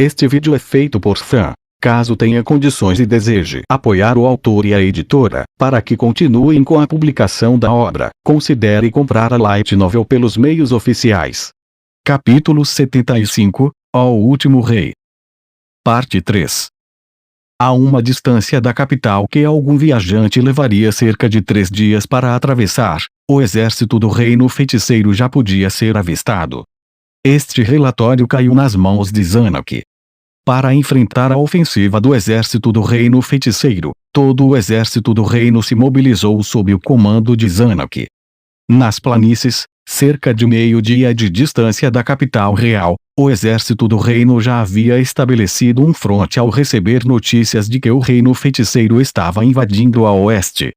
Este vídeo é feito por fã. Caso tenha condições e deseje apoiar o autor e a editora, para que continuem com a publicação da obra, considere comprar a light novel pelos meios oficiais. Capítulo 75, O Último Rei. Parte 3. A uma distância da capital que algum viajante levaria cerca de 3 dias para atravessar, o exército do reino feiticeiro já podia ser avistado. Este relatório caiu nas mãos de Zanuck. Para enfrentar a ofensiva do exército do reino feiticeiro, todo o exército do reino se mobilizou sob o comando de Zanuck. Nas planícies, cerca de meio-dia de distância da capital real, o exército do reino já havia estabelecido um fronte ao receber notícias de que o reino feiticeiro estava invadindo a oeste.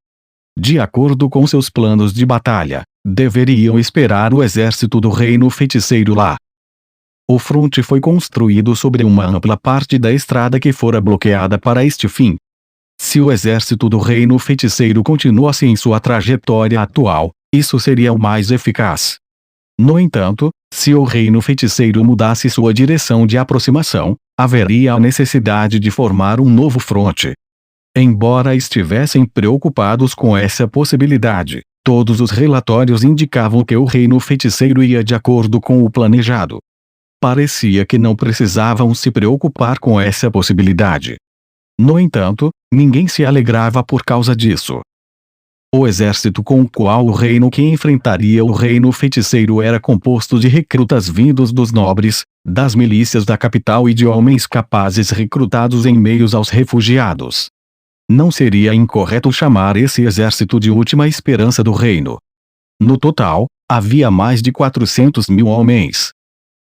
De acordo com seus planos de batalha, deveriam esperar o exército do reino feiticeiro lá. O fronte foi construído sobre uma ampla parte da estrada que fora bloqueada para este fim. Se o exército do reino feiticeiro continuasse em sua trajetória atual, isso seria o mais eficaz. No entanto, se o reino feiticeiro mudasse sua direção de aproximação, haveria a necessidade de formar um novo fronte. Embora estivessem preocupados com essa possibilidade, todos os relatórios indicavam que o reino feiticeiro ia de acordo com o planejado. Parecia que não precisavam se preocupar com essa possibilidade. No entanto, ninguém se alegrava por causa disso. O exército com o qual o reino que enfrentaria o reino feiticeiro era composto de recrutas vindos dos nobres, das milícias da capital e de homens capazes recrutados em meios aos refugiados. Não seria incorreto chamar esse exército de última esperança do reino. No total, havia mais de 400.000 homens.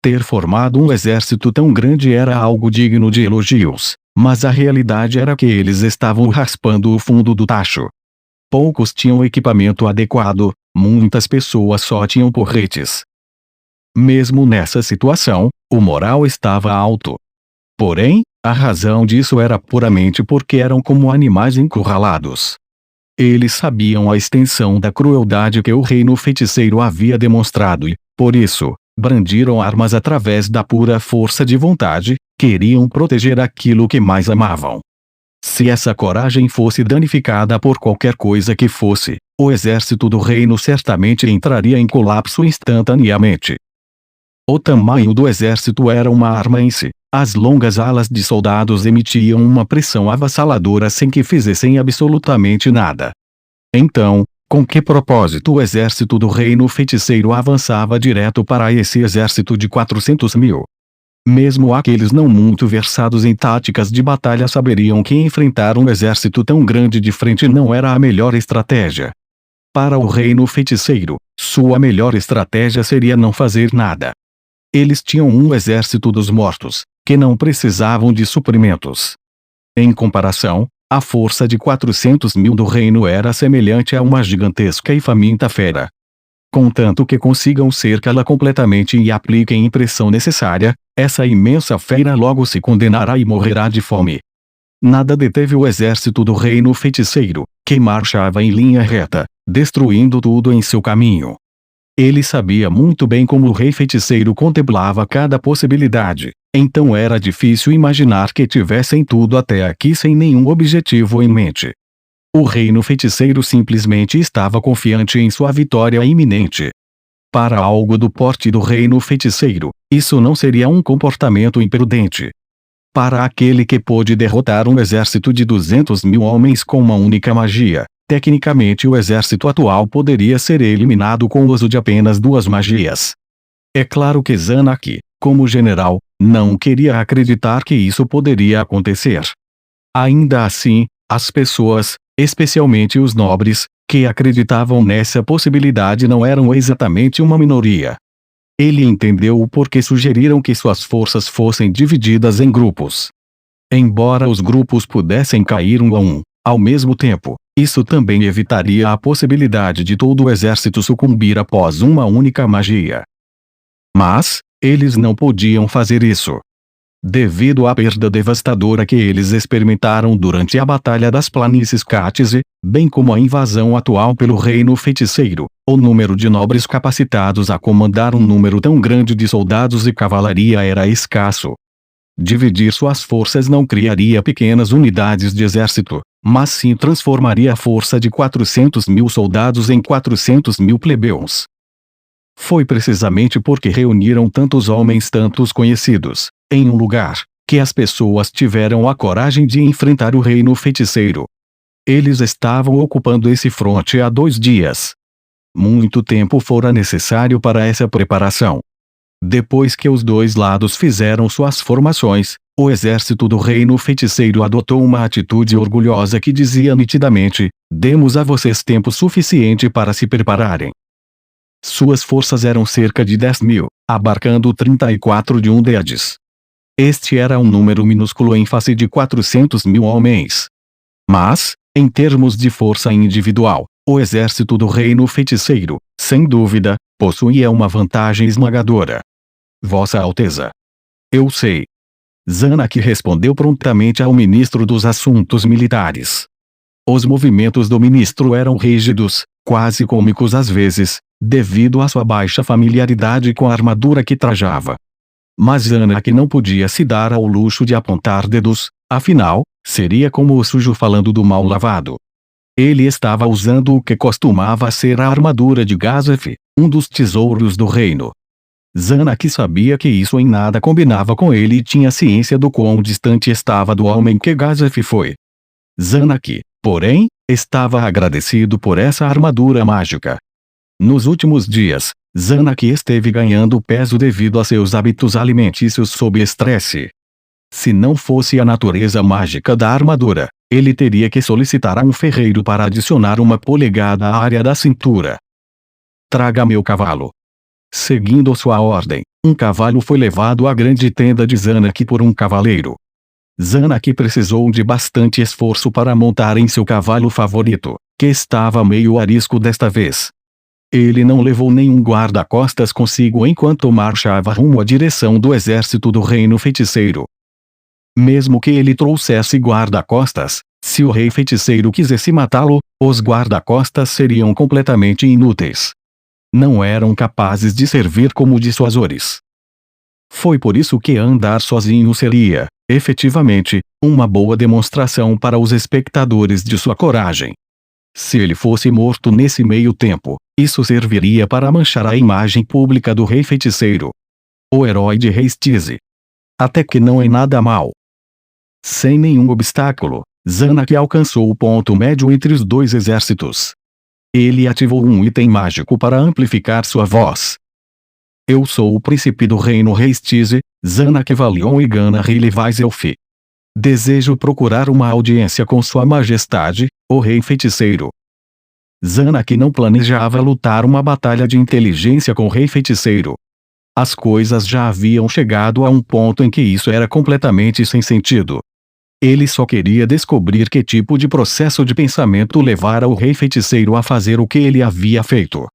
Ter formado um exército tão grande era algo digno de elogios, mas a realidade era que eles estavam raspando o fundo do tacho. Poucos tinham equipamento adequado, muitas pessoas só tinham porretes. Mesmo nessa situação, o moral estava alto. Porém, a razão disso era puramente porque eram como animais encurralados. Eles sabiam a extensão da crueldade que o reino feiticeiro havia demonstrado e, por isso, brandiram armas através da pura força de vontade, queriam proteger aquilo que mais amavam. Se essa coragem fosse danificada por qualquer coisa que fosse, o exército do reino certamente entraria em colapso instantaneamente. O tamanho do exército era uma arma em si. As longas alas de soldados emitiam uma pressão avassaladora sem que fizessem absolutamente nada. Então, com que propósito o exército do reino feiticeiro avançava direto para esse exército de 400.000? Mesmo aqueles não muito versados em táticas de batalha saberiam que enfrentar um exército tão grande de frente não era a melhor estratégia. Para o reino feiticeiro, sua melhor estratégia seria não fazer nada. Eles tinham um exército dos mortos, que não precisavam de suprimentos. Em comparação, a força de 400.000 do reino era semelhante a uma gigantesca e faminta fera. Contanto que consigam cercá-la completamente e apliquem a impressão necessária, essa imensa fera logo se condenará e morrerá de fome. Nada deteve o exército do reino feiticeiro, que marchava em linha reta, destruindo tudo em seu caminho. Ele sabia muito bem como o rei feiticeiro contemplava cada possibilidade, então era difícil imaginar que tivessem tudo até aqui sem nenhum objetivo em mente. O reino feiticeiro simplesmente estava confiante em sua vitória iminente. Para algo do porte do reino feiticeiro, isso não seria um comportamento imprudente. Para aquele que pôde derrotar um exército de 200.000 homens com uma única magia, tecnicamente o exército atual poderia ser eliminado com o uso de apenas 2 magias. É claro que Zanuck, como general, não queria acreditar que isso poderia acontecer. Ainda assim, as pessoas, especialmente os nobres, que acreditavam nessa possibilidade não eram exatamente uma minoria. Ele entendeu o porquê sugeriram que suas forças fossem divididas em grupos. Embora os grupos pudessem cair um a um, ao mesmo tempo, isso também evitaria a possibilidade de todo o exército sucumbir após uma única magia. Mas, eles não podiam fazer isso. Devido à perda devastadora que eles experimentaram durante a Batalha das Planícies Cátice, bem como a invasão atual pelo reino feiticeiro, o número de nobres capacitados a comandar um número tão grande de soldados e cavalaria era escasso. Dividir suas forças não criaria pequenas unidades de exército, mas sim transformaria a força de 400.000 soldados em 400.000 plebeus. Foi precisamente porque reuniram tantos homens, tantos conhecidos, em um lugar, que as pessoas tiveram a coragem de enfrentar o reino feiticeiro. Eles estavam ocupando esse fronte há 2 dias. Muito tempo fora necessário para essa preparação. Depois que os 2 lados fizeram suas formações, o exército do reino feiticeiro adotou uma atitude orgulhosa que dizia nitidamente: demos a vocês tempo suficiente para se prepararem. Suas forças eram cerca de 10.000, abarcando 34 de um deades. Este era um número minúsculo em face de 400.000 homens. Mas, em termos de força individual, o exército do reino feiticeiro, sem dúvida, possuía uma vantagem esmagadora. Vossa Alteza. Eu sei. Zanak respondeu prontamente ao ministro dos Assuntos Militares. Os movimentos do ministro eram rígidos, quase cômicos às vezes, devido à sua baixa familiaridade com a armadura que trajava. Mas Zanak não podia se dar ao luxo de apontar dedos, afinal, seria como o sujo falando do mal lavado. Ele estava usando o que costumava ser a armadura de Gazef, um dos tesouros do reino. Zanak sabia que isso em nada combinava com ele e tinha ciência do quão distante estava do homem que Gazef foi. Zanak, porém, estava agradecido por essa armadura mágica. Nos últimos dias, Zanak esteve ganhando peso devido a seus hábitos alimentícios sob estresse. Se não fosse a natureza mágica da armadura, ele teria que solicitar a um ferreiro para adicionar 1 polegada à área da cintura. Traga meu cavalo. Seguindo sua ordem, um cavalo foi levado à grande tenda de Zanak por um cavaleiro. Zanak precisou de bastante esforço para montar em seu cavalo favorito, que estava meio arisco desta vez. Ele não levou nenhum guarda-costas consigo enquanto marchava rumo à direção do exército do reino feiticeiro. Mesmo que ele trouxesse guarda-costas, se o rei feiticeiro quisesse matá-lo, os guarda-costas seriam completamente inúteis. Não eram capazes de servir como dissuasores. Foi por isso que andar sozinho seria, efetivamente, uma boa demonstração para os espectadores de sua coragem. Se ele fosse morto nesse meio tempo, isso serviria para manchar a imagem pública do rei feiticeiro. O herói de Hastise. Até que não é nada mal. Sem nenhum obstáculo, Zanak alcançou o ponto médio entre os 2 exércitos. Ele ativou um item mágico para amplificar sua voz. Eu sou o príncipe do reino Hastise, Zanak Valion Igana Hilivazelf. Desejo procurar uma audiência com sua majestade, o rei feiticeiro. Zanak não planejava lutar uma batalha de inteligência com o rei feiticeiro. As coisas já haviam chegado a um ponto em que isso era completamente sem sentido. Ele só queria descobrir que tipo de processo de pensamento levara o rei feiticeiro a fazer o que ele havia feito.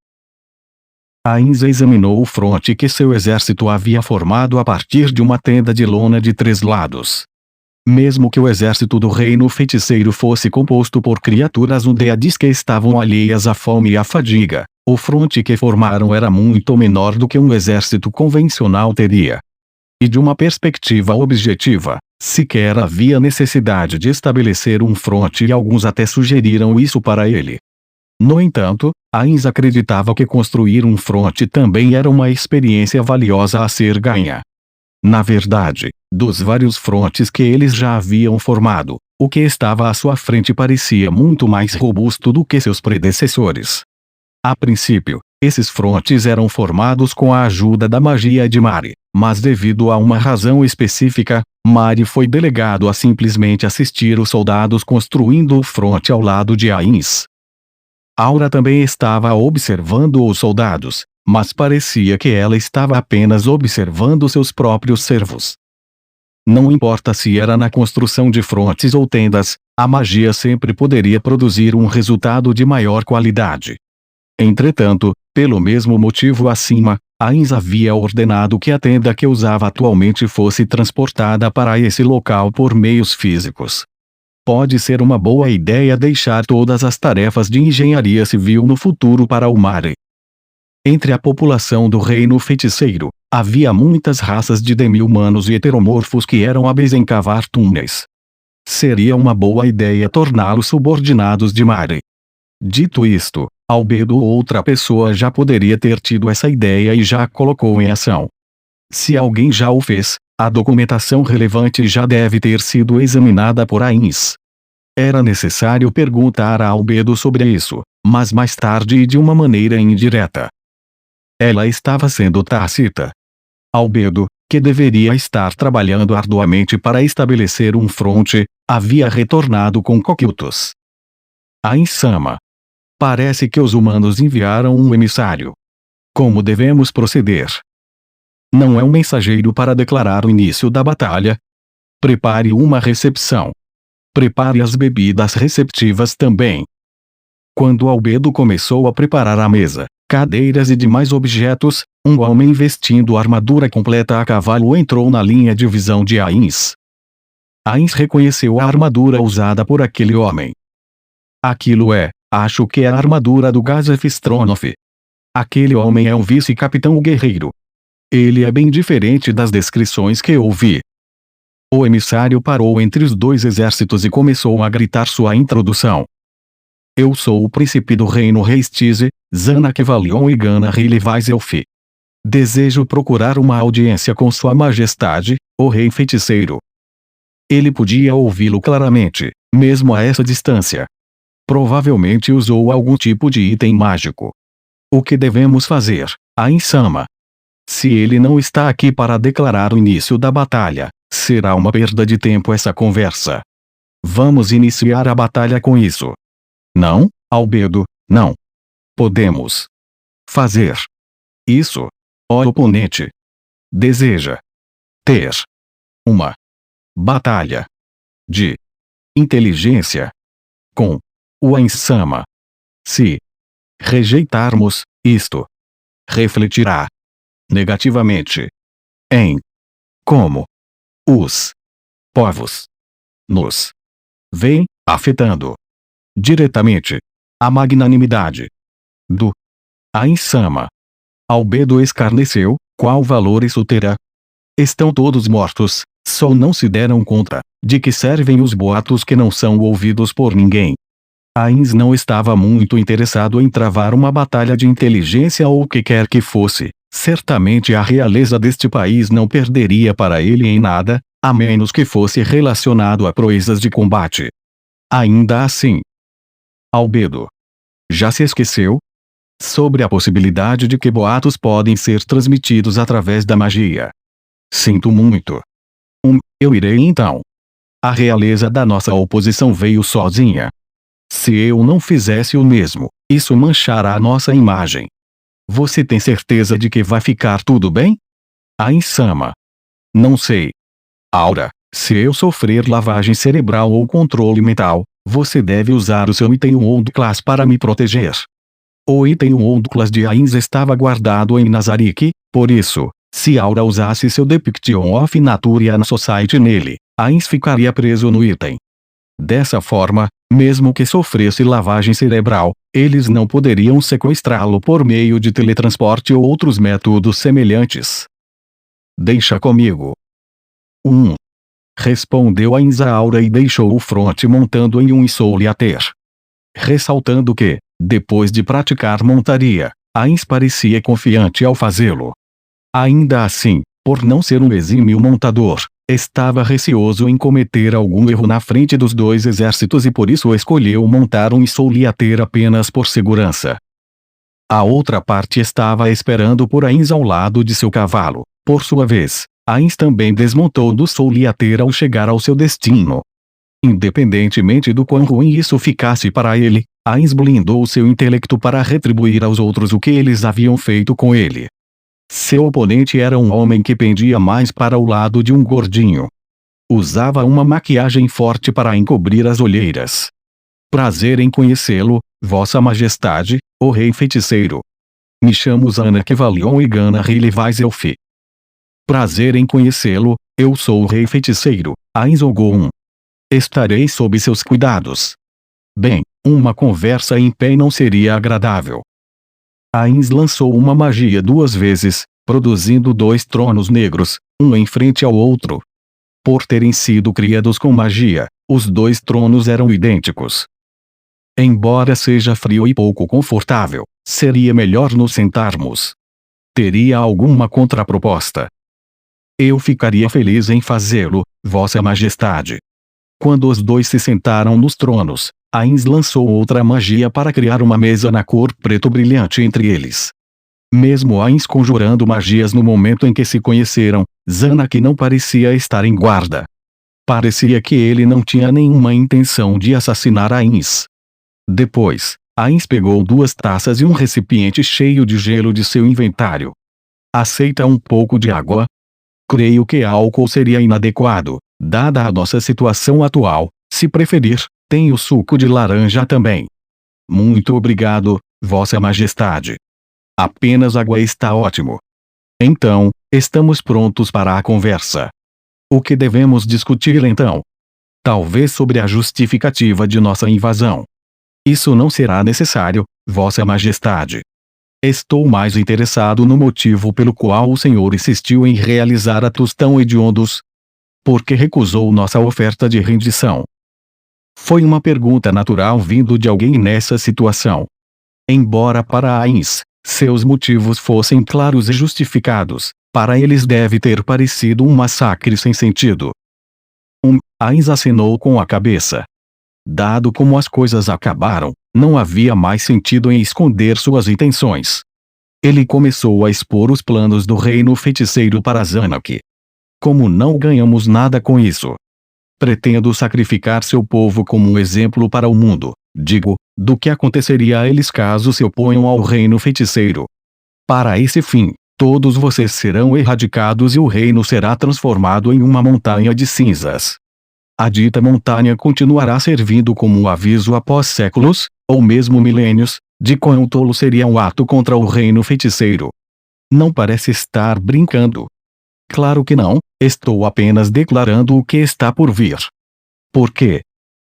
Ainz examinou o fronte que seu exército havia formado a partir de uma tenda de lona de 3 lados. Mesmo que o exército do reino feiticeiro fosse composto por criaturas undeades que estavam alheias à fome e à fadiga, o fronte que formaram era muito menor do que um exército convencional teria. E de uma perspectiva objetiva, sequer havia necessidade de estabelecer um fronte e alguns até sugeriram isso para ele. No entanto, Ainz acreditava que construir um fronte também era uma experiência valiosa a ser ganha. Na verdade, dos vários frontes que eles já haviam formado, o que estava à sua frente parecia muito mais robusto do que seus predecessores. A princípio, esses frontes eram formados com a ajuda da magia de Mari, mas devido a uma razão específica, Mari foi delegado a simplesmente assistir os soldados construindo o fronte ao lado de Ainz. Aura também estava observando os soldados, mas parecia que ela estava apenas observando seus próprios servos. Não importa se era na construção de frontes ou tendas, a magia sempre poderia produzir um resultado de maior qualidade. Entretanto, pelo mesmo motivo acima, Ainz havia ordenado que a tenda que usava atualmente fosse transportada para esse local por meios físicos. Pode ser uma boa ideia deixar todas as tarefas de engenharia civil no futuro para o Mare. Entre a população do reino feiticeiro, Havia muitas raças de demi-humanos e heteromorfos que eram hábeis em cavar túneis. Seria uma boa ideia torná-los subordinados de Mari. Dito isto, Albedo ou outra pessoa já poderia ter tido essa ideia e já a colocou em ação. Se alguém já o fez, a documentação relevante já deve ter sido examinada por Ains. Era necessário perguntar a Albedo sobre isso, mas mais tarde e de uma maneira indireta. Ela estava sendo tácita. Albedo, que deveria estar trabalhando arduamente para estabelecer um fronte, havia retornado com Coquiltos. Ains-sama. Parece que os humanos enviaram um emissário. Como devemos proceder? Não é um mensageiro para declarar o início da batalha? Prepare uma recepção. Prepare as bebidas receptivas também. Quando Albedo começou a preparar a mesa, cadeiras e demais objetos, um homem vestindo armadura completa a cavalo entrou na linha de visão de Ains. Ains reconheceu a armadura usada por aquele homem. Aquilo acho que é a armadura do Gazef Stronoff. Aquele homem é um vice-capitão guerreiro. Ele é bem diferente das descrições que ouvi. O emissário parou entre os dois exércitos e começou a gritar sua introdução. Eu sou o príncipe do reino Reistize, Zanakevalion e Gana Rilevaiselfi. Desejo procurar uma audiência com sua majestade, o rei feiticeiro. Ele podia ouvi-lo claramente, mesmo a essa distância. Provavelmente usou algum tipo de item mágico. O que devemos fazer, Ains-sama? Se ele não está aqui para declarar o início da batalha, será uma perda de tempo essa conversa. Vamos iniciar a batalha com isso. Não, Albedo, não. Podemos fazer isso. O oponente deseja ter uma batalha de inteligência com o Ains-sama. Se rejeitarmos isto, refletirá negativamente em como os povos nos veem, afetando diretamente a magnanimidade do Ains-sama. Albedo escarneceu, qual valor isso terá? Estão todos mortos, só não se deram conta de que servem os boatos que não são ouvidos por ninguém. Ains não estava muito interessado em travar uma batalha de inteligência ou o que quer que fosse. Certamente a realeza deste país não perderia para ele em nada, a menos que fosse relacionado a proezas de combate. Ainda assim, Albedo já se esqueceu sobre a possibilidade de que boatos podem ser transmitidos através da magia. Sinto muito. Eu irei então. A realeza da nossa oposição veio sozinha. Se eu não fizesse o mesmo, isso manchará a nossa imagem. Você tem certeza de que vai ficar tudo bem? Ains-sama. Não sei. Aura, se eu sofrer lavagem cerebral ou controle mental, você deve usar o seu item Wound Class para me proteger. O item Wound Class de Ains estava guardado em Nazarick, por isso, se Aura usasse seu Depiction of Nature and Society nele, Ains ficaria preso no item. Dessa forma, mesmo que sofresse lavagem cerebral, eles não poderiam sequestrá-lo por meio de teletransporte ou outros métodos semelhantes. Deixa comigo. Respondeu Ains a Aura e deixou o fronte montando em um Soulyater. Ressaltando que, depois de praticar montaria, Ains parecia confiante ao fazê-lo. Ainda assim, por não ser um exímio montador, estava receoso em cometer algum erro na frente dos dois exércitos e por isso escolheu montar um Soulyater apenas por segurança. A outra parte estava esperando por Ains ao lado de seu cavalo. Por sua vez, Ains também desmontou do Soulyater ao chegar ao seu destino. Independentemente do quão ruim isso ficasse para ele, Ains blindou seu intelecto para retribuir aos outros o que eles haviam feito com ele. Seu oponente era um homem que pendia mais para o lado de um gordinho. Usava uma maquiagem forte para encobrir as olheiras. Prazer em conhecê-lo, Vossa Majestade, o Rei Feiticeiro. Me chamo Zanakevalion e Gana Rilevaiselfi. Prazer em conhecê-lo, eu sou o Rei Feiticeiro, Ains Ogoun. Estarei sob seus cuidados. Bem, uma conversa em pé não seria agradável. Ains lançou uma magia 2 vezes, produzindo dois tronos negros, um em frente ao outro. Por terem sido criados com magia, os dois tronos eram idênticos. Embora seja frio e pouco confortável, seria melhor nos sentarmos. Teria alguma contraproposta? Eu ficaria feliz em fazê-lo, Vossa Majestade. Quando os dois se sentaram nos tronos, Ainz lançou outra magia para criar uma mesa na cor preto brilhante entre eles. Mesmo Ainz conjurando magias no momento em que se conheceram, Zanak não parecia estar em guarda. Parecia que ele não tinha nenhuma intenção de assassinar Ainz. Depois, Ainz pegou 2 taças e um recipiente cheio de gelo de seu inventário. Aceita um pouco de água? Creio que álcool seria inadequado, dada a nossa situação atual. Se preferir, tenho suco de laranja também. Muito obrigado, Vossa Majestade. Apenas água está ótimo. Então, estamos prontos para a conversa. O que devemos discutir então? Talvez sobre a justificativa de nossa invasão. Isso não será necessário, Vossa Majestade. Estou mais interessado no motivo pelo qual o senhor insistiu em realizar atos tão hediondos. Por que recusou nossa oferta de rendição? Foi uma pergunta natural vindo de alguém nessa situação. Embora para Ainz, seus motivos fossem claros e justificados, para eles deve ter parecido um massacre sem sentido. Ainz acenou com a cabeça. Dado como as coisas acabaram, não havia mais sentido em esconder suas intenções. Ele começou a expor os planos do reino feiticeiro para Zanak. Como não ganhamos nada com isso? Pretendo sacrificar seu povo como um exemplo para o mundo, digo, do que aconteceria a eles caso se oponham ao reino feiticeiro. Para esse fim, todos vocês serão erradicados e o reino será transformado em uma montanha de cinzas. A dita montanha continuará servindo como um aviso após séculos, ou mesmo milênios, de quão tolo seria um ato contra o reino feiticeiro. Não parece estar brincando. Claro que não, estou apenas declarando o que está por vir. Por quê?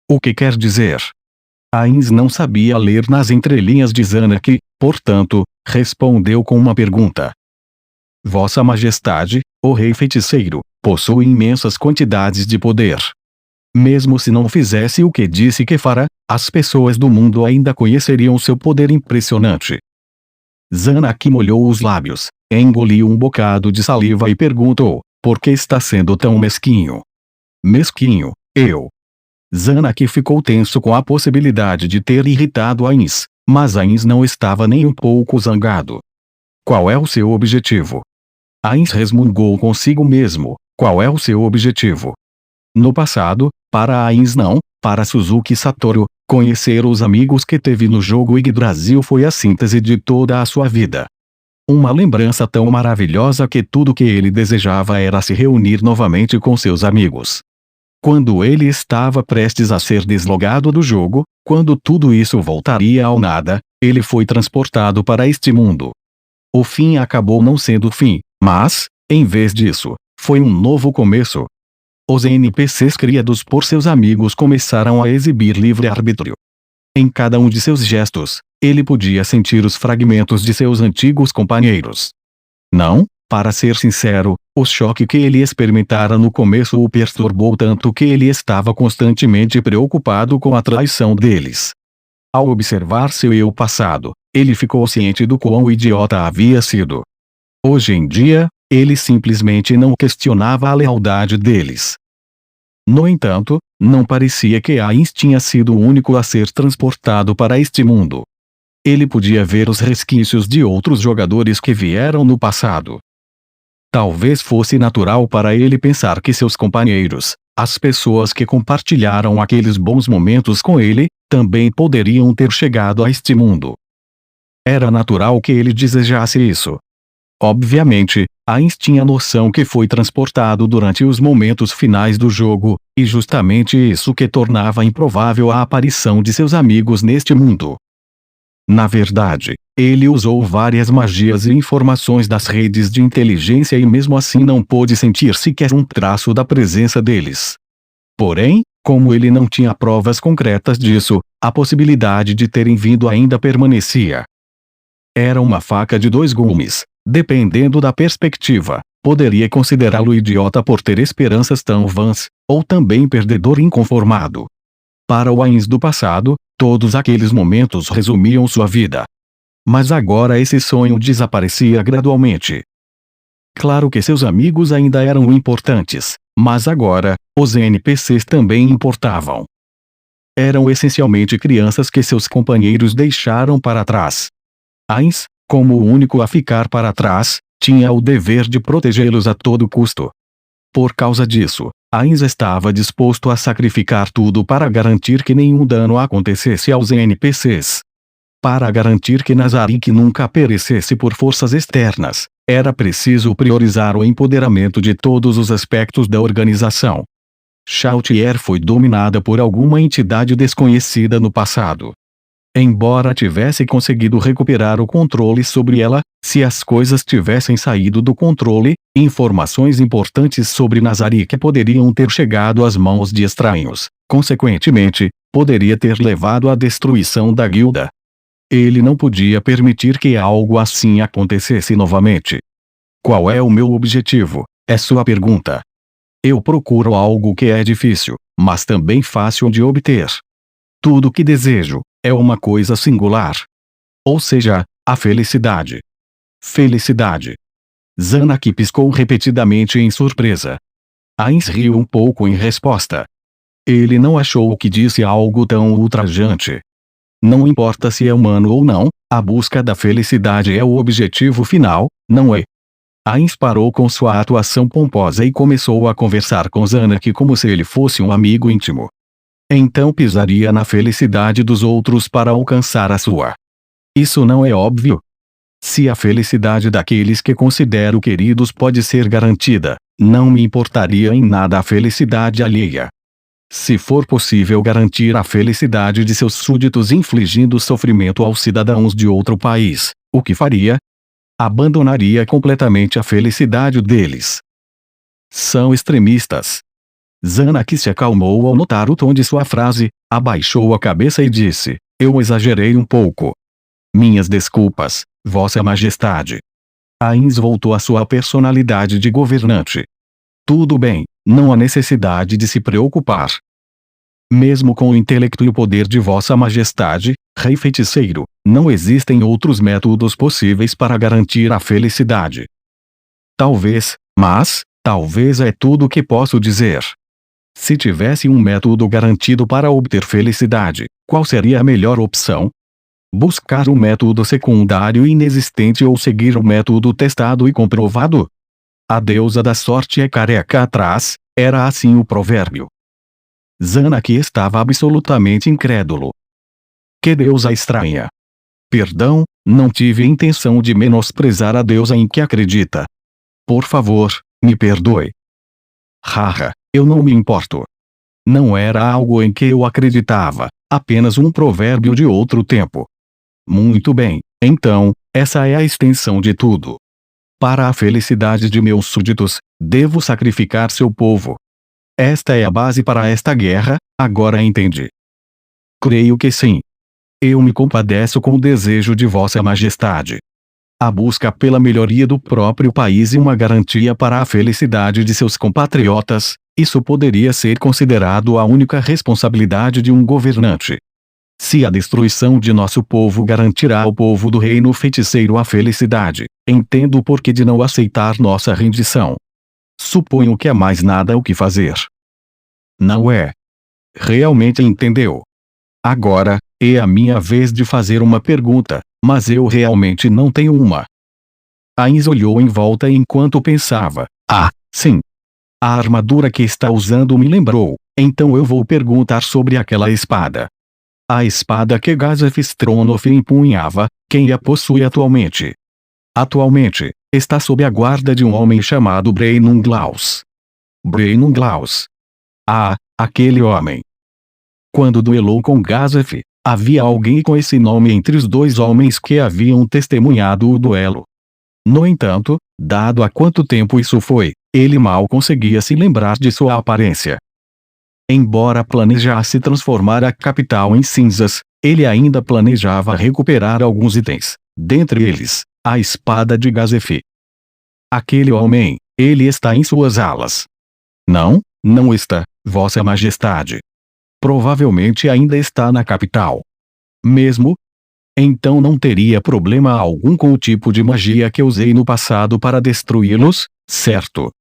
O que quer dizer? Ainz não sabia ler nas entrelinhas de Zanak, portanto, respondeu com uma pergunta. Vossa Majestade, o rei feiticeiro, possui imensas quantidades de poder. Mesmo se não fizesse o que disse que fará, as pessoas do mundo ainda conheceriam seu poder impressionante. Zanak molhou os lábios, engoliu um bocado de saliva e perguntou, por que está sendo tão mesquinho? Mesquinho, eu. Zanak ficou tenso com a possibilidade de ter irritado Ainz, mas Ainz não estava nem um pouco zangado. Qual é o seu objetivo? Ainz resmungou consigo mesmo, qual é o seu objetivo? No passado, para Ainz não, para Suzuki Satoru, conhecer os amigos que teve no jogo Yggdrasil foi a síntese de toda a sua vida. Uma lembrança tão maravilhosa que tudo que ele desejava era se reunir novamente com seus amigos. Quando ele estava prestes a ser deslogado do jogo, quando tudo isso voltaria ao nada, ele foi transportado para este mundo. O fim acabou não sendo o fim, mas, em vez disso, foi um novo começo. Os NPCs criados por seus amigos começaram a exibir livre-arbítrio. Em cada um de seus gestos, ele podia sentir os fragmentos de seus antigos companheiros. Não, para ser sincero, o choque que ele experimentara no começo o perturbou tanto que ele estava constantemente preocupado com a traição deles. Ao observar seu eu passado, ele ficou ciente do quão idiota havia sido. Hoje em dia, ele simplesmente não questionava a lealdade deles. No entanto, não parecia que Ainz tinha sido o único a ser transportado para este mundo. Ele podia ver os resquícios de outros jogadores que vieram no passado. Talvez fosse natural para ele pensar que seus companheiros, as pessoas que compartilharam aqueles bons momentos com ele, também poderiam ter chegado a este mundo. Era natural que ele desejasse isso. Obviamente, Ainz tinha noção que foi transportado durante os momentos finais do jogo, e justamente isso que tornava improvável a aparição de seus amigos neste mundo. Na verdade, ele usou várias magias e informações das redes de inteligência e mesmo assim não pôde sentir sequer um traço da presença deles. Porém, como ele não tinha provas concretas disso, a possibilidade de terem vindo ainda permanecia. Era uma faca de 2 gumes. Dependendo da perspectiva, poderia considerá-lo idiota por ter esperanças tão vãs, ou também perdedor inconformado. Para o Ainz do passado, todos aqueles momentos resumiam sua vida. Mas agora esse sonho desaparecia gradualmente. Claro que seus amigos ainda eram importantes, mas agora, os NPCs também importavam. Eram essencialmente crianças que seus companheiros deixaram para trás. Ainz, como o único a ficar para trás, tinha o dever de protegê-los a todo custo. Por causa disso, Ainz estava disposto a sacrificar tudo para garantir que nenhum dano acontecesse aos NPCs. Para garantir que Nazarick nunca perecesse por forças externas, era preciso priorizar o empoderamento de todos os aspectos da organização. Chautier foi dominada por alguma entidade desconhecida no passado. Embora tivesse conseguido recuperar o controle sobre ela, se as coisas tivessem saído do controle, informações importantes sobre Nazarick poderiam ter chegado às mãos de estranhos. Consequentemente, poderia ter levado à destruição da guilda. Ele não podia permitir que algo assim acontecesse novamente. Qual é o meu objetivo? É sua pergunta. Eu procuro algo que é difícil, mas também fácil de obter. Tudo o que desejo é uma coisa singular. Ou seja, a felicidade. Felicidade. Zanak piscou repetidamente em surpresa. Ainz riu um pouco em resposta. Ele não achou que disse algo tão ultrajante. Não importa se é humano ou não, a busca da felicidade é o objetivo final, não é? Ainz parou com sua atuação pomposa e começou a conversar com Zanak como se ele fosse um amigo íntimo. Então pisaria na felicidade dos outros para alcançar a sua. Isso não é óbvio? Se a felicidade daqueles que considero queridos pode ser garantida, não me importaria em nada a felicidade alheia. Se for possível garantir a felicidade de seus súditos infligindo sofrimento aos cidadãos de outro país, o que faria? Abandonaria completamente a felicidade deles. São extremistas. Zanak se acalmou ao notar o tom de sua frase, abaixou a cabeça e disse: eu exagerei um pouco. Minhas desculpas, Vossa Majestade. Ainz voltou à sua personalidade de governante. Tudo bem, não há necessidade de se preocupar. Mesmo com o intelecto e o poder de Vossa Majestade, Rei Feiticeiro, não existem outros métodos possíveis para garantir a felicidade. Talvez, mas, talvez é tudo o que posso dizer. Se tivesse um método garantido para obter felicidade, qual seria a melhor opção? Buscar um método secundário inexistente ou seguir um método testado e comprovado? A deusa da sorte é careca atrás, era assim o provérbio. Zanak estava absolutamente incrédulo. Que deusa estranha! Perdão, não tive intenção de menosprezar a deusa em que acredita. Por favor, me perdoe. Haha, eu não me importo. Não era algo em que eu acreditava, apenas um provérbio de outro tempo. Muito bem, então, essa é a extensão de tudo. Para a felicidade de meus súditos, devo sacrificar seu povo. Esta é a base para esta guerra, agora entende? Creio que sim. Eu me compadeço com o desejo de Vossa Majestade. A busca pela melhoria do próprio país e uma garantia para a felicidade de seus compatriotas, isso poderia ser considerado a única responsabilidade de um governante. Se a destruição de nosso povo garantirá ao povo do reino feiticeiro a felicidade, entendo o porquê de não aceitar nossa rendição. Suponho que há mais nada o que fazer. Não é? Realmente entendeu? Agora, é a minha vez de fazer uma pergunta, mas eu realmente não tenho uma. Ainz olhou em volta enquanto pensava. Ah, sim. A armadura que está usando me lembrou, então eu vou perguntar sobre aquela espada. A espada que Gazef Stronov empunhava, quem a possui atualmente? Atualmente, está sob a guarda de um homem chamado Breinunglaus. Breinunglaus. Ah, aquele homem. Quando duelou com Gazef, havia alguém com esse nome entre os dois homens que haviam testemunhado o duelo. No entanto, dado há quanto tempo isso foi, ele mal conseguia se lembrar de sua aparência. Embora planejasse transformar a capital em cinzas, ele ainda planejava recuperar alguns itens, dentre eles, A espada de Gazef. Aquele homem, ele está em suas alas. Não, não está, Vossa Majestade. Provavelmente ainda está na capital. Mesmo? Então não teria problema algum com o tipo de magia que usei no passado para destruí-los, certo?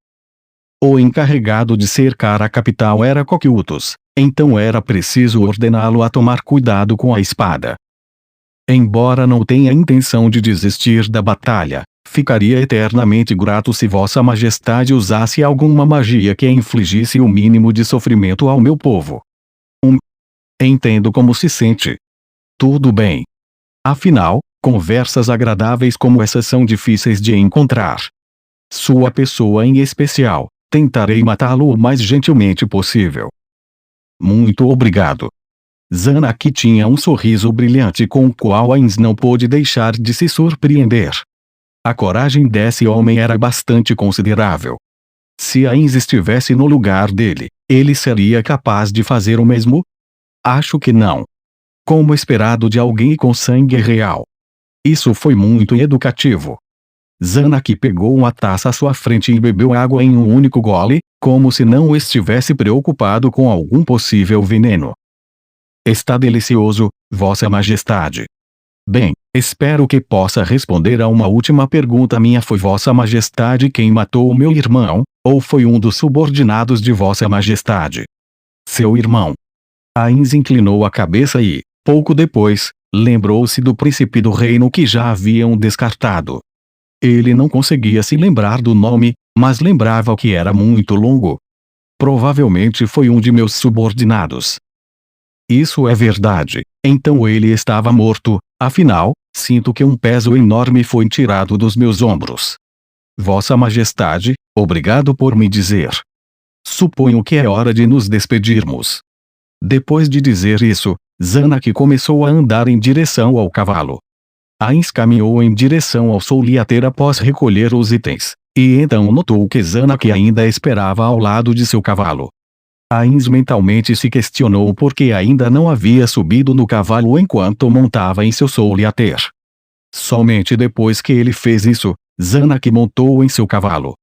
O encarregado de cercar a capital era Coquiltos, então era preciso ordená-lo a tomar cuidado com a espada. Embora não tenha intenção de desistir da batalha, ficaria eternamente grato se Vossa Majestade usasse alguma magia que infligisse o mínimo de sofrimento ao meu povo. Entendo como se sente. Tudo bem. Afinal, conversas agradáveis como essas são difíceis de encontrar. Sua pessoa em especial, tentarei matá-lo o mais gentilmente possível. Muito obrigado. Zanaki tinha um sorriso brilhante com o qual Ainz não pôde deixar de se surpreender. A coragem desse homem era bastante considerável. Se Ainz estivesse no lugar dele, ele seria capaz de fazer o mesmo? Acho que não. Como esperado de alguém com sangue real. Isso foi muito educativo. Zanaki pegou uma taça à sua frente e bebeu água em um único gole, como se não estivesse preocupado com algum possível veneno. Está delicioso, Vossa Majestade. Bem, espero que possa responder a uma última pergunta minha. Foi Vossa Majestade quem matou o meu irmão, ou foi um dos subordinados de Vossa Majestade? Seu irmão. Ainz inclinou a cabeça e, pouco depois, lembrou-se do príncipe do reino que já haviam descartado. Ele não conseguia se lembrar do nome, mas lembrava que era muito longo. Provavelmente foi um de meus subordinados. Isso é verdade, então ele estava morto, afinal, sinto que um peso enorme foi tirado dos meus ombros. Vossa Majestade, obrigado por me dizer. Suponho que é hora de nos despedirmos. Depois de dizer isso, Zanaki começou a andar em direção ao cavalo. Ainz caminhou em direção ao Souliater após recolher os itens, e então notou que Zanaki ainda esperava ao lado de seu cavalo. Ainz mentalmente se questionou por que ainda não havia subido no cavalo enquanto montava em seu Souliater. Somente depois que ele fez isso, Zanaki montou em seu cavalo.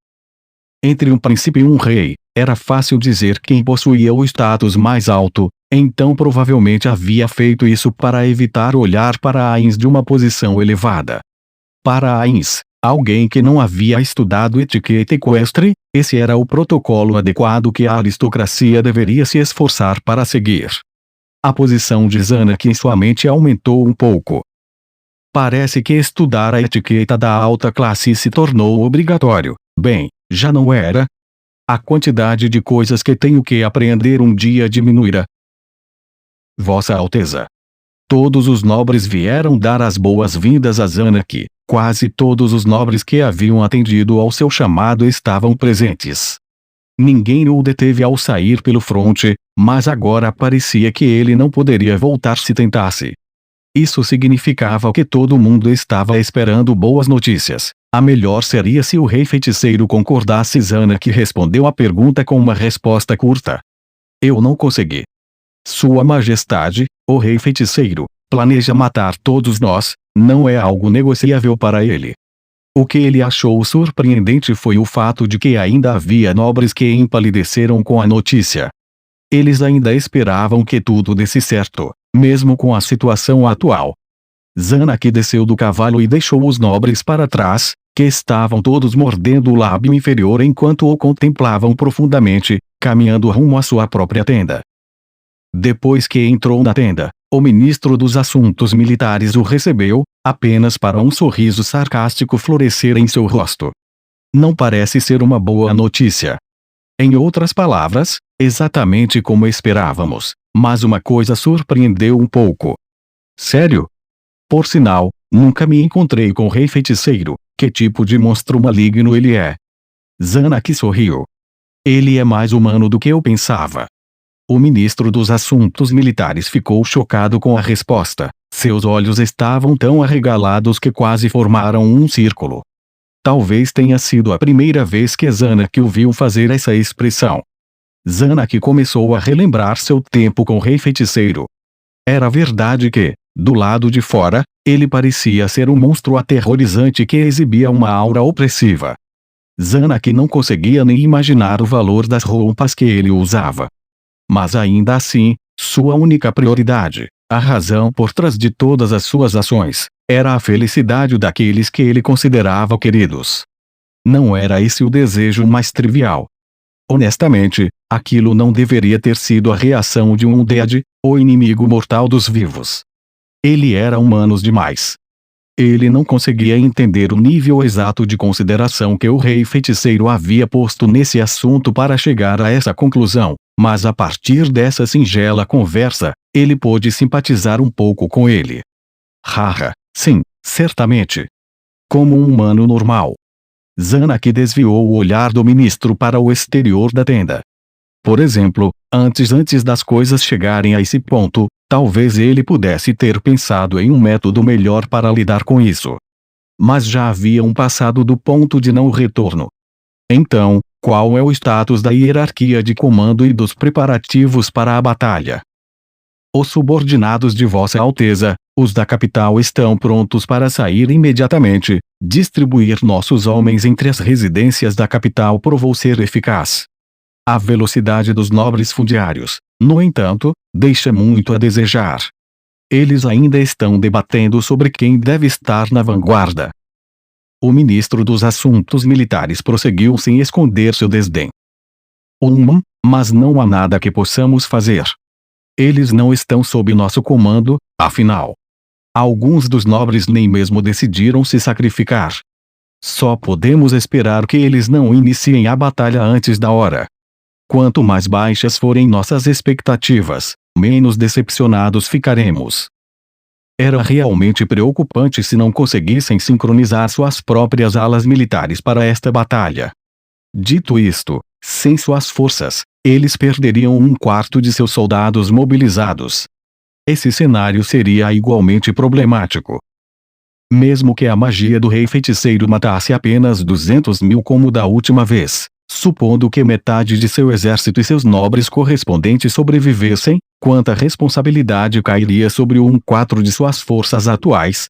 Entre um príncipe e um rei, era fácil dizer quem possuía o status mais alto, então provavelmente havia feito isso para evitar olhar para Ainz de uma posição elevada. Para Ainz, alguém que não havia estudado etiqueta equestre, esse era o protocolo adequado que a aristocracia deveria se esforçar para seguir. A posição de Zanaki em sua mente aumentou um pouco. Parece que estudar a etiqueta da alta classe se tornou obrigatório. Bem, já não era? A quantidade de coisas que tenho que aprender um dia diminuirá. Vossa Alteza. Todos os nobres vieram dar as boas-vindas a Zanaki. Quase todos os nobres que haviam atendido ao seu chamado estavam presentes. Ninguém o deteve ao sair pelo fronte, mas agora parecia que ele não poderia voltar se tentasse. Isso significava que todo mundo estava esperando boas notícias. A melhor seria se o rei feiticeiro concordasse. Zanaki respondeu a pergunta com uma resposta curta. Eu não consegui. Sua Majestade, o rei feiticeiro, planeja matar todos nós, não é algo negociável para ele. O que ele achou surpreendente foi o fato de que ainda havia nobres que empalideceram com a notícia. Eles ainda esperavam que tudo desse certo, mesmo com a situação atual. Zanaki desceu do cavalo e deixou os nobres para trás, que estavam todos mordendo o lábio inferior enquanto o contemplavam profundamente, caminhando rumo à sua própria tenda. Depois que entrou na tenda, o ministro dos Assuntos Militares o recebeu, apenas para um sorriso sarcástico florescer em seu rosto. Não parece ser uma boa notícia. Em outras palavras, exatamente como esperávamos, mas uma coisa surpreendeu um pouco. Sério? Por sinal, nunca me encontrei com o rei feiticeiro. Que tipo de monstro maligno ele é? Zanaki sorriu. Ele é mais humano do que eu pensava. O ministro dos Assuntos Militares ficou chocado com a resposta. Seus olhos estavam tão arregalados que quase formaram um círculo. Talvez tenha sido a primeira vez que Zanaki o viu fazer essa expressão. Zanaki começou a relembrar seu tempo com o rei feiticeiro. Era verdade que, do lado de fora, Ele parecia ser um monstro aterrorizante que exibia uma aura opressiva. Zanak não conseguia nem imaginar o valor das roupas que ele usava. Mas ainda assim, sua única prioridade, a razão por trás de todas as suas ações, era a felicidade daqueles que ele considerava queridos. Não era esse o desejo mais trivial. Honestamente, aquilo não deveria ter sido a reação de um Undead, o inimigo mortal dos vivos. Ele era humano demais. Ele não conseguia entender o nível exato de consideração que o rei feiticeiro havia posto nesse assunto para chegar a essa conclusão, mas a partir dessa singela conversa, ele pôde simpatizar um pouco com ele. Haha, sim, certamente. Como um humano normal. Zanak desviou o olhar do ministro para o exterior da tenda. Por exemplo, antes das coisas chegarem a esse ponto, talvez ele pudesse ter pensado em um método melhor para lidar com isso. Mas já haviam passado do ponto de não retorno. Então, qual é o status da hierarquia de comando e dos preparativos para a batalha? Os subordinados de Vossa Alteza, os da capital, estão prontos para sair imediatamente. Distribuir nossos homens entre as residências da capital provou ser eficaz. A velocidade dos nobres fundiários, no entanto, deixa muito a desejar. Eles ainda estão debatendo sobre quem deve estar na vanguarda. O ministro dos Assuntos Militares prosseguiu sem esconder seu desdém. Mas não há nada que possamos fazer. Eles não estão sob nosso comando, afinal. Alguns dos nobres nem mesmo decidiram se sacrificar. Só podemos esperar que eles não iniciem a batalha antes da hora. Quanto mais baixas forem nossas expectativas, menos decepcionados ficaremos. Era realmente preocupante se não conseguissem sincronizar suas próprias alas militares para esta batalha. Dito isto, sem suas forças, eles perderiam um quarto de seus soldados mobilizados. Esse cenário seria igualmente problemático. Mesmo que a magia do rei feiticeiro matasse apenas 200.000 como da última vez, supondo que metade de seu exército e seus nobres correspondentes sobrevivessem, quanta responsabilidade cairia sobre um quarto de suas forças atuais?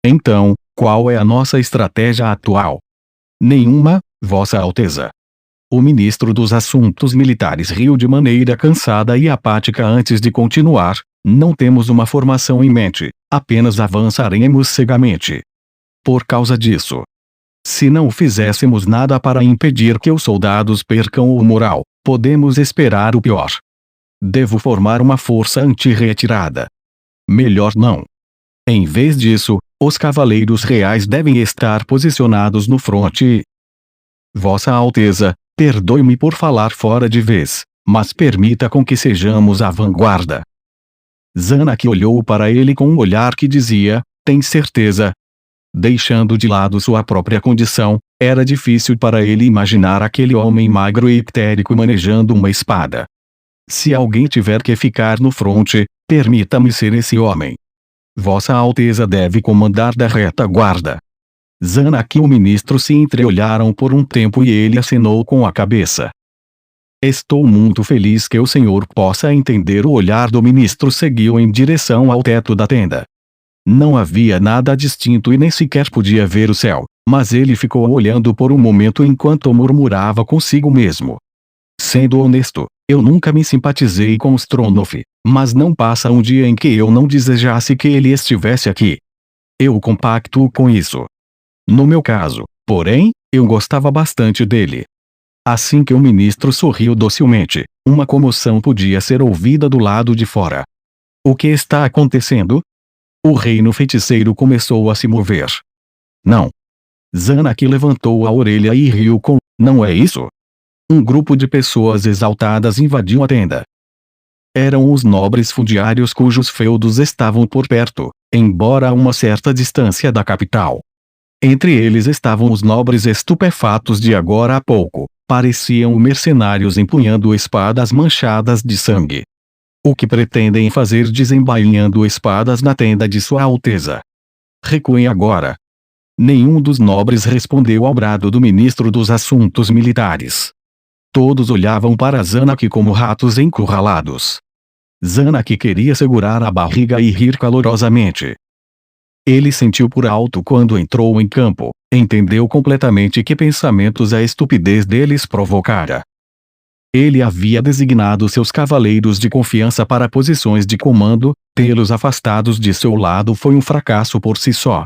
Então, qual é a nossa estratégia atual? Nenhuma, Vossa Alteza. O ministro dos Assuntos Militares riu de maneira cansada e apática antes de continuar. Não temos uma formação em mente, apenas avançaremos cegamente. Por causa disso, se não fizéssemos nada para impedir que os soldados percam o moral, podemos esperar o pior. Devo formar uma força anti-retirada. Melhor não. Em vez disso, os cavaleiros reais devem estar posicionados no fronte. Vossa Alteza, perdoe-me por falar fora de vez, mas permita com que sejamos a vanguarda. Zanak olhou para ele com um olhar que dizia, tem certeza? Deixando de lado sua própria condição, era difícil para ele imaginar aquele homem magro e ictérico manejando uma espada. Se alguém tiver que ficar no fronte, permita-me ser esse homem. Vossa Alteza deve comandar da retaguarda. Zanak e o ministro se entreolharam por um tempo e ele acenou com a cabeça. Estou muito feliz que o senhor possa entender. O olhar do ministro seguiu em direção ao teto da tenda. Não havia nada distinto e nem sequer podia ver o céu, mas ele ficou olhando por um momento enquanto murmurava consigo mesmo. Sendo honesto, eu nunca me simpatizei com Stronov, mas não passa um dia em que eu não desejasse que ele estivesse aqui. Eu compactuo com isso. No meu caso, porém, eu gostava bastante dele. Assim que o ministro sorriu docilmente, uma comoção podia ser ouvida do lado de fora. O que está acontecendo? O reino feiticeiro começou a se mover. Não. Zanak levantou a orelha e riu com, não é isso? Um grupo de pessoas exaltadas invadiu a tenda. Eram os nobres fundiários cujos feudos estavam por perto, embora a uma certa distância da capital. Entre eles estavam os nobres estupefatos de agora a pouco. Pareciam mercenários empunhando espadas manchadas de sangue. O que pretendem fazer desembainhando espadas na tenda de Sua Alteza? Recuem agora. Nenhum dos nobres respondeu ao brado do ministro dos Assuntos Militares. Todos olhavam para Zanak como ratos encurralados. Zanak queria segurar a barriga e rir calorosamente. Ele sentiu por alto quando entrou em campo, entendeu completamente que pensamentos a estupidez deles provocara. Ele havia designado seus cavaleiros de confiança para posições de comando, tê-los afastados de seu lado foi um fracasso por si só.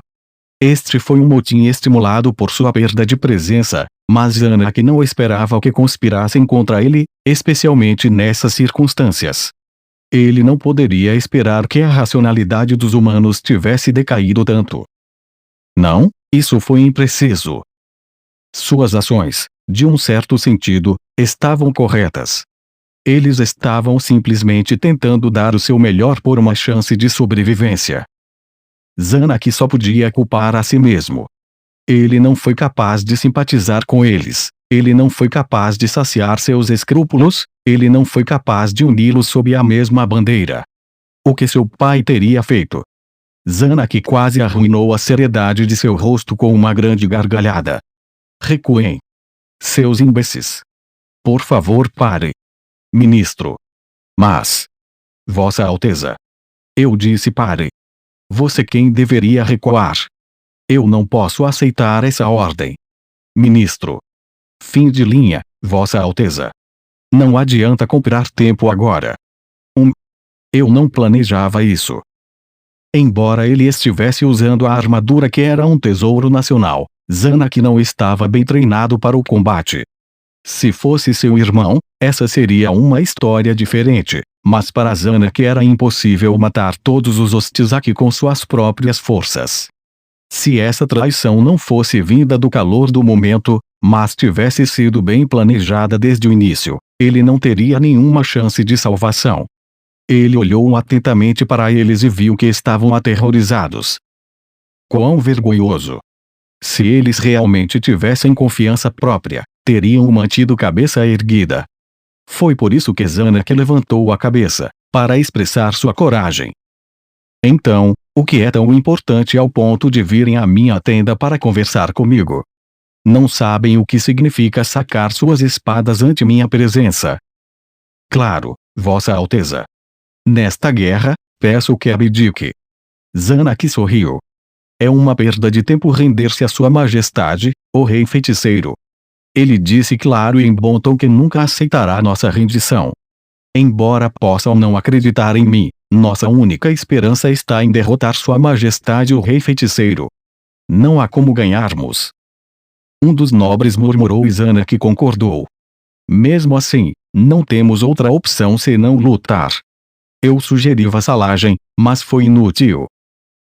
Este foi um motim estimulado por sua perda de presença, mas Anak não esperava que conspirassem contra ele, especialmente nessas circunstâncias. Ele não poderia esperar que a racionalidade dos humanos tivesse decaído tanto. Não, isso foi impreciso. Suas ações, de um certo sentido, estavam corretas. Eles estavam simplesmente tentando dar o seu melhor por uma chance de sobrevivência. Anak só podia culpar a si mesmo. Ele não foi capaz de simpatizar com eles, ele não foi capaz de saciar seus escrúpulos, ele não foi capaz de uni-los sob a mesma bandeira. O que seu pai teria feito? Anak quase arruinou a seriedade de seu rosto com uma grande gargalhada. Recuem. Seus imbecis. Por favor, pare. Ministro. Mas. Vossa Alteza. Eu disse pare. Você quem deveria recuar. Eu não posso aceitar essa ordem. Ministro. Fim de linha, Vossa Alteza. Não adianta comprar tempo agora. Eu não planejava isso. Embora ele estivesse usando a armadura que era um tesouro nacional, Anak não estava bem treinado para o combate. Se fosse seu irmão, essa seria uma história diferente, mas para Anak era impossível matar todos os Ostizaki com suas próprias forças. Se essa traição não fosse vinda do calor do momento, mas tivesse sido bem planejada desde o início, ele não teria nenhuma chance de salvação. Ele olhou atentamente para eles e viu que estavam aterrorizados. Quão vergonhoso! Se eles realmente tivessem confiança própria, teriam mantido cabeça erguida. Foi por isso que Anak levantou a cabeça, para expressar sua coragem. Então, o que é tão importante ao ponto de virem à minha tenda para conversar comigo? Não sabem o que significa sacar suas espadas ante minha presença. Claro, Vossa Alteza. Nesta guerra, peço que abdique. Anak sorriu. É uma perda de tempo render-se a Sua Majestade, o Rei Feiticeiro. Ele disse claro e em bom tom que nunca aceitará nossa rendição. Embora possam não acreditar em mim, nossa única esperança está em derrotar Sua Majestade o Rei Feiticeiro. Não há como ganharmos. Um dos nobres murmurou e Anak concordou. Mesmo assim, não temos outra opção senão lutar. Eu sugeri vassalagem, mas foi inútil.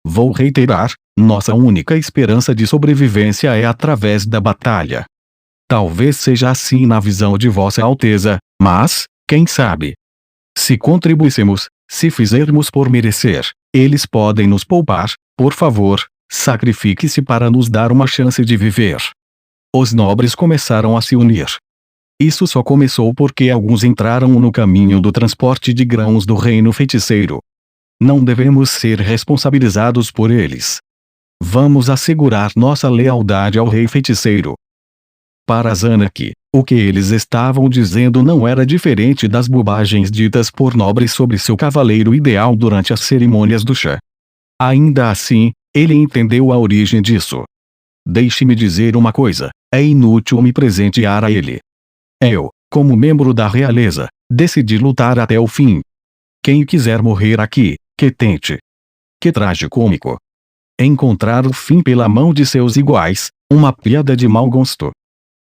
Vou reiterar, nossa única esperança de sobrevivência é através da batalha. Talvez seja assim na visão de Vossa Alteza, mas, quem sabe? Se contribuíssemos, se fizermos por merecer, eles podem nos poupar, por favor, sacrifique-se para nos dar uma chance de viver. Os nobres começaram a se unir. Isso só começou porque alguns entraram no caminho do transporte de grãos do Reino Feiticeiro. Não devemos ser responsabilizados por eles. Vamos assegurar nossa lealdade ao Rei Feiticeiro. Para Anak, o que eles estavam dizendo não era diferente das bobagens ditas por nobres sobre seu cavaleiro ideal durante as cerimônias do chá. Ainda assim, ele entendeu a origem disso. Deixe-me dizer uma coisa, é inútil me presentear a ele. Eu, como membro da realeza, decidi lutar até o fim. Quem quiser morrer aqui, que tente. Que tragicômico. Encontrar o fim pela mão de seus iguais, uma piada de mau gosto.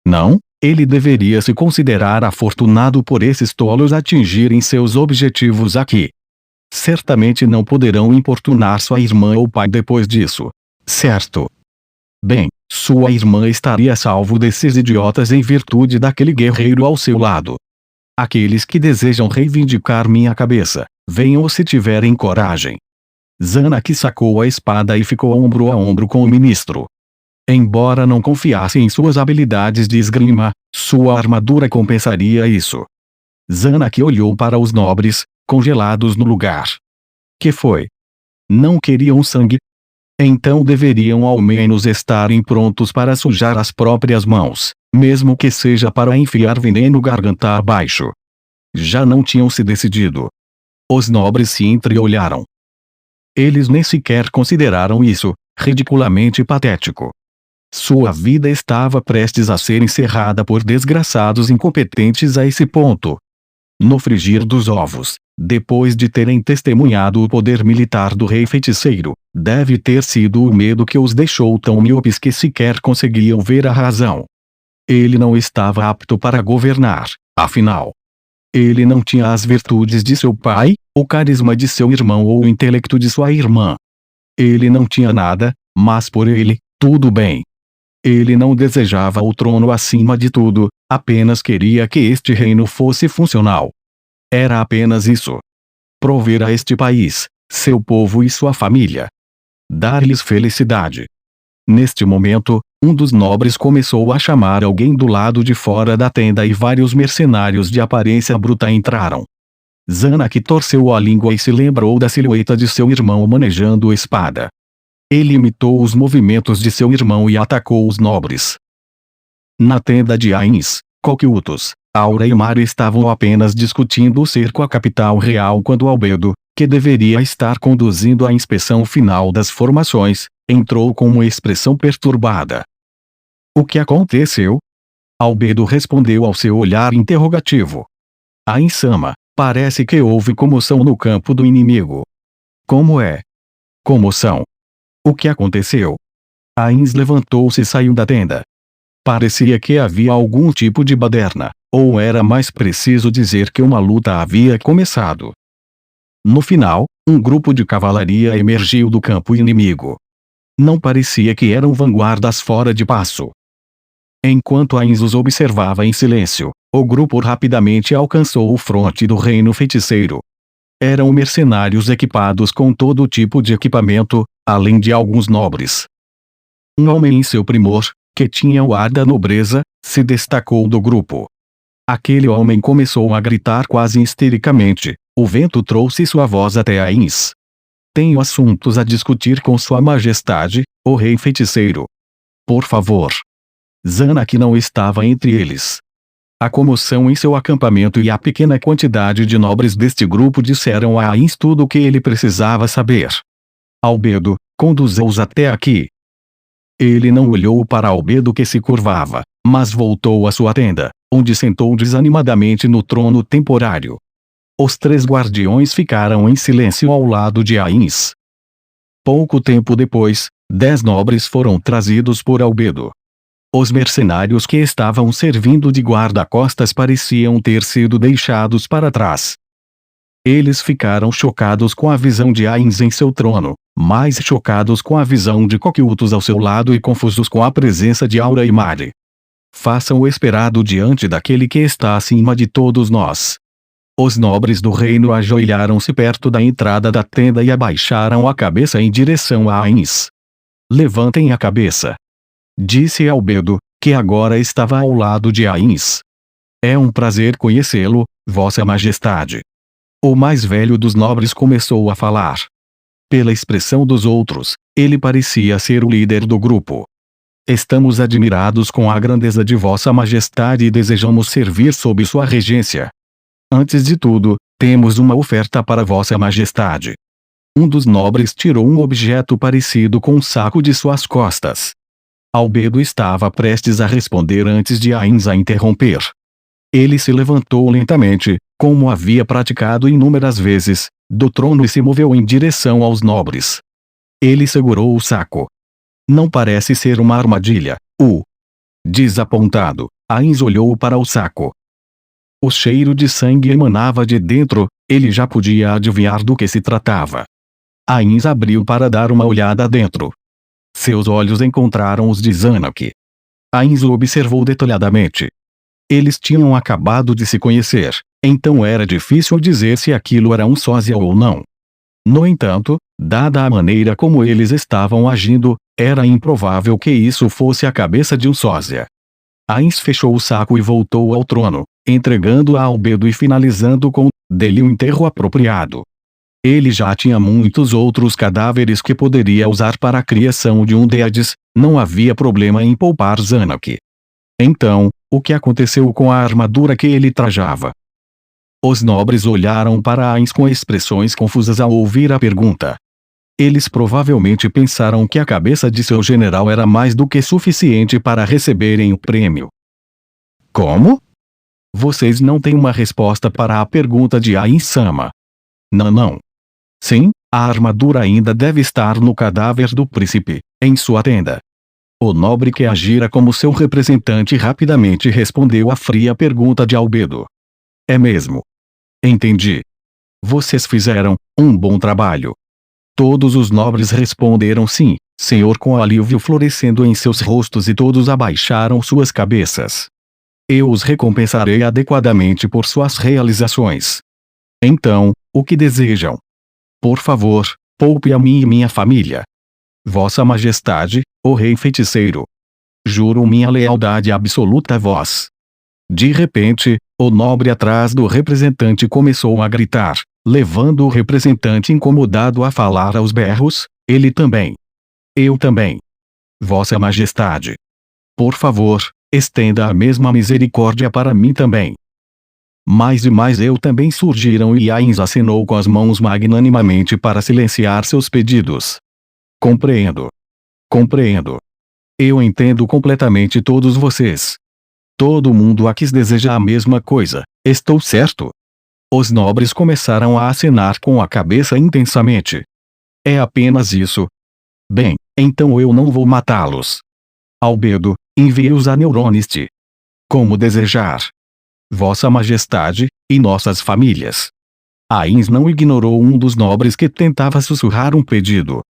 Não, ele deveria se considerar afortunado por esses tolos atingirem seus objetivos aqui. Certamente não poderão importunar sua irmã ou pai depois disso. Certo? Bem, sua irmã estaria salvo desses idiotas em virtude daquele guerreiro ao seu lado. Aqueles que desejam reivindicar minha cabeça, venham se tiverem coragem. Anak sacou a espada e ficou ombro a ombro com o ministro. Embora não confiasse em suas habilidades de esgrima, sua armadura compensaria isso. Anak olhou para os nobres, congelados no lugar. Que foi? Não queriam sangue? Então deveriam ao menos estarem prontos para sujar as próprias mãos, mesmo que seja para enfiar veneno garganta abaixo. Já não tinham se decidido. Os nobres se entreolharam. Eles nem sequer consideraram isso ridiculamente patético. Sua vida estava prestes a ser encerrada por desgraçados incompetentes a esse ponto. No frigir dos ovos, depois de terem testemunhado o poder militar do rei feiticeiro, deve ter sido o medo que os deixou tão míopes que sequer conseguiam ver a razão. Ele não estava apto para governar, afinal. Ele não tinha as virtudes de seu pai, o carisma de seu irmão ou o intelecto de sua irmã. Ele não tinha nada, mas por ele, tudo bem. Ele não desejava o trono acima de tudo, apenas queria que este reino fosse funcional. Era apenas isso. Prover a este país, seu povo e sua família. Dar-lhes felicidade. Neste momento, um dos nobres começou a chamar alguém do lado de fora da tenda e vários mercenários de aparência bruta entraram. Zanak torceu a língua e se lembrou da silhueta de seu irmão manejando espada. Ele imitou os movimentos de seu irmão e atacou os nobres. Na tenda de Ainz, Coquiltos, Aura e Mari estavam apenas discutindo o cerco à capital real quando Albedo, que deveria estar conduzindo a inspeção final das formações, entrou com uma expressão perturbada. O que aconteceu? Albedo respondeu ao seu olhar interrogativo. Ainz-sama, parece que houve comoção no campo do inimigo. Como é? Comoção? O que aconteceu? Ainz levantou-se e saiu da tenda. Parecia que havia algum tipo de baderna, ou era mais preciso dizer que uma luta havia começado. No final, um grupo de cavalaria emergiu do campo inimigo. Não parecia que eram vanguardas fora de passo. Enquanto Ainz os observava em silêncio, o grupo rapidamente alcançou o fronte do reino feiticeiro. Eram mercenários equipados com todo tipo de equipamento, além de alguns nobres. Um homem em seu primor, que tinha o ar da nobreza, se destacou do grupo. Aquele homem começou a gritar quase histericamente. O vento trouxe sua voz até Ainz. Tenho assuntos a discutir com Sua Majestade, o Rei Feiticeiro. Por favor. Zanak não estava entre eles. A comoção em seu acampamento e a pequena quantidade de nobres deste grupo disseram a Ainz tudo o que ele precisava saber. Albedo, conduza-os até aqui. Ele não olhou para Albedo que se curvava, mas voltou à sua tenda, onde sentou desanimadamente no trono temporário. Os 3 guardiões ficaram em silêncio ao lado de Ainz. Pouco tempo depois, 10 nobres foram trazidos por Albedo. Os mercenários que estavam servindo de guarda-costas pareciam ter sido deixados para trás. Eles ficaram chocados com a visão de Ainz em seu trono, mais chocados com a visão de Coquiltos ao seu lado e confusos com a presença de Aura e Mari. Façam o esperado diante daquele que está acima de todos nós. Os nobres do reino ajoelharam-se perto da entrada da tenda e abaixaram a cabeça em direção a Ainz. Levantem a cabeça. Disse Albedo, que agora estava ao lado de Ainz. É um prazer conhecê-lo, Vossa Majestade. O mais velho dos nobres começou a falar. Pela expressão dos outros, ele parecia ser o líder do grupo. Estamos admirados com a grandeza de Vossa Majestade e desejamos servir sob sua regência. Antes de tudo, temos uma oferta para Vossa Majestade. Um dos nobres tirou um objeto parecido com um saco de suas costas. Albedo estava prestes a responder antes de Ainz a interromper. Ele se levantou lentamente, como havia praticado inúmeras vezes, do trono e se moveu em direção aos nobres. Ele segurou o saco. Não parece ser uma armadilha. Desapontado, Ainz olhou para o saco. O cheiro de sangue emanava de dentro, ele já podia adivinhar do que se tratava. Ainz abriu para dar uma olhada dentro. Seus olhos encontraram os de Zanak. Ainz o observou detalhadamente. Eles tinham acabado de se conhecer, então era difícil dizer se aquilo era um sósia ou não. No entanto, dada a maneira como eles estavam agindo, era improvável que isso fosse a cabeça de um sósia. Ainz fechou o saco e voltou ao trono, entregando-a a Albedo e finalizando com dele o enterro apropriado. Ele já tinha muitos outros cadáveres que poderia usar para a criação de um Déades, não havia problema em poupar Zanak. Então, o que aconteceu com a armadura que ele trajava? Os nobres olharam para Ainz com expressões confusas ao ouvir a pergunta. Eles provavelmente pensaram que a cabeça de seu general era mais do que suficiente para receberem o prêmio. Como? Vocês não têm uma resposta para a pergunta de Ain-sama. Não. Sim, a armadura ainda deve estar no cadáver do príncipe, em sua tenda. O nobre que agira como seu representante rapidamente respondeu à fria pergunta de Albedo. É mesmo. Entendi. Vocês fizeram um bom trabalho. Todos os nobres responderam sim, senhor, com alívio florescendo em seus rostos, e todos abaixaram suas cabeças. Eu os recompensarei adequadamente por suas realizações. Então, o que desejam? Por favor, poupe a mim e minha família. Vossa Majestade, o Rei Feiticeiro. Juro minha lealdade absoluta a vós. De repente, o nobre atrás do representante começou a gritar, levando o representante incomodado a falar aos berros: ele também. Eu também. Vossa Majestade. Por favor, estenda a mesma misericórdia para mim também. Mais e mais eu também surgiram, e Ains acenou com as mãos magnanimamente para silenciar seus pedidos. Compreendo. Eu entendo completamente todos vocês. Todo mundo aqui deseja a mesma coisa, estou certo? Os nobres começaram a acenar com a cabeça intensamente. É apenas isso. Bem, então eu não vou matá-los. Albedo, envie-os a Neuronist. Como desejar. Vossa Majestade, e nossas famílias. Ains não ignorou um dos nobres que tentava sussurrar um pedido.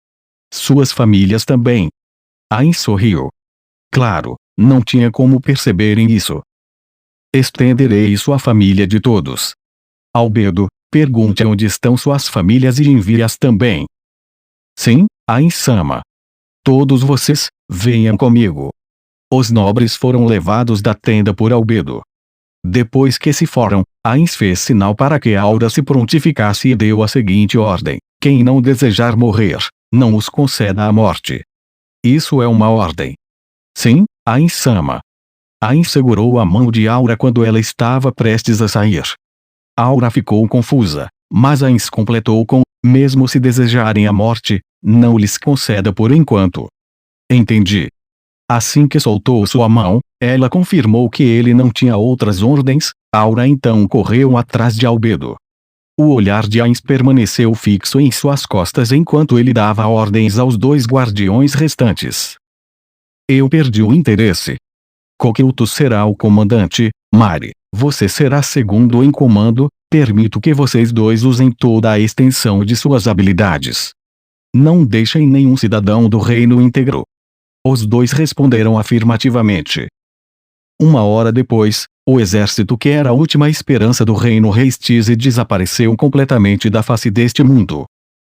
Suas famílias também. Ains sorriu. Claro, não tinha como perceberem isso. Estenderei sua família de todos. Albedo, pergunte onde estão suas famílias e envie-as também. Sim, Ain-sama. Todos vocês, venham comigo. Os nobres foram levados da tenda por Albedo. Depois que se foram, Ains fez sinal para que Aura se prontificasse e deu a seguinte ordem: quem não desejar morrer, não os conceda a morte. Isso é uma ordem. Sim, Ain-sama. Ains segurou a mão de Aura quando ela estava prestes a sair. Aura ficou confusa, mas Ains completou com: mesmo se desejarem a morte, não lhes conceda por enquanto. Entendi. Assim que soltou sua mão, ela confirmou que ele não tinha outras ordens. Aura então correu atrás de Albedo. O olhar de Ains permaneceu fixo em suas costas enquanto ele dava ordens aos dois guardiões restantes. Eu perdi o interesse. Kokuto será o comandante, Mari, você será segundo em comando. Permito que vocês dois usem toda a extensão de suas habilidades. Não deixem nenhum cidadão do reino íntegro. Os dois responderam afirmativamente. Uma hora depois, o exército que era a última esperança do reino Reistize desapareceu completamente da face deste mundo.